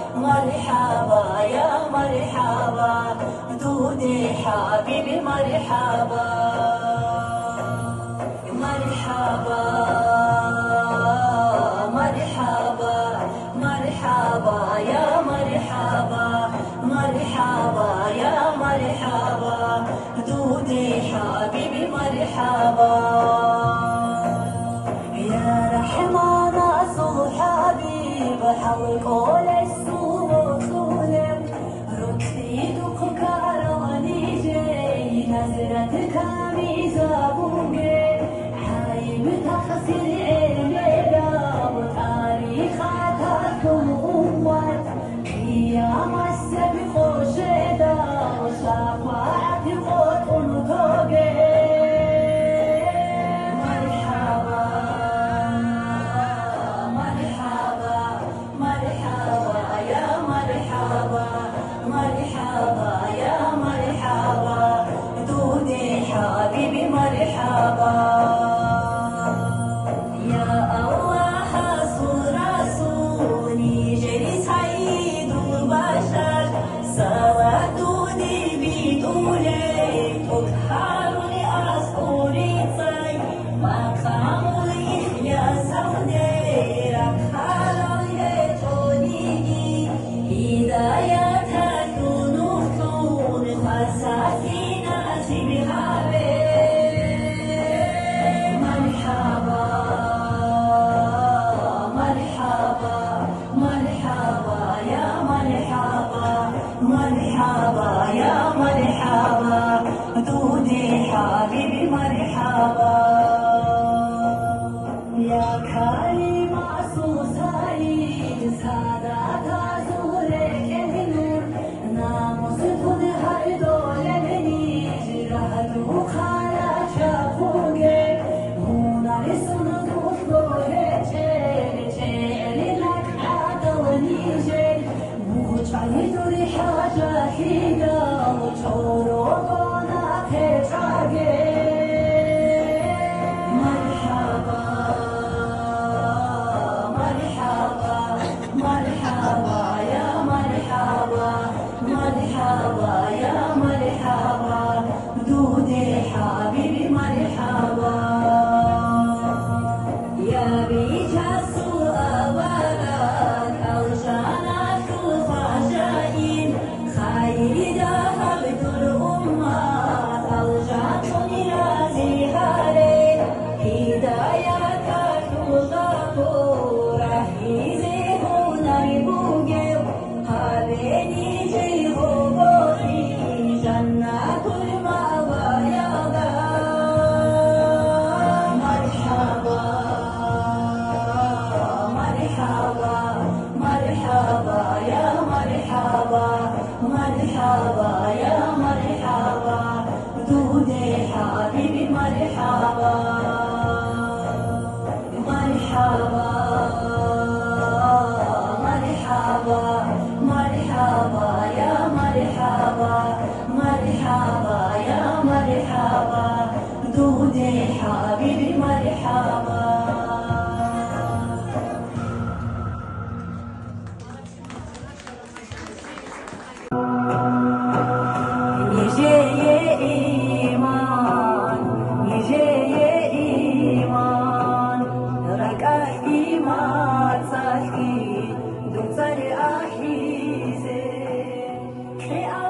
مرحبا يا مرحبا دودي حبيبي مرحبا مرحبا مرحبا مرحبا يا مرحبا مرحبا يا مرحبا دودي حبيبي مرحبا يا رحمن رسول حبيب حول كل السوق سولم ركض كراني جاي نظرتك ميزابونجي حبيب تخسر الليلة وتاريخك أموات قيام السبق شدا وشفاعة قطن توجي مرحبا يا مرحبا دودي حبيبي مرحبا يا الله رسولي جري سعيد البشر سوى دودي بدولي تكحرني أسطوري طي مقام الإخلاص وديرك حرام يتوني هداية مرحبا يا مرحبا دودي حبيبي مرحبا يا كريم سوسايد سادات زورك النور ناموس تون هر دولني جرهدو خالا شافوگه هنر سن دوستوه چلی لك عدوني جل موچای دوری حاجه هیدا وچورو بانا پتراگه مرحبا مرحبا مرحبا يا مرحبا مرحبا يا مرحبا دودي حبيبي مرحبا يا بيجاسو أولاد أوجانات الخشائين خيدا هبت الأمات أوجاتني رازيهاري هداياك الغفور حيزي هنر بوجو هبني جيهو بوري جنات المأوى يغا مرحبا مرحبا مرحبا يا مرحبا مرحبا يا مرحبا دودي حبيبي مرحبا مرحبا مرحبا مرحبا يا مرحبا مرحبا يا مرحبا دودي حبيبي مرحبا Hey,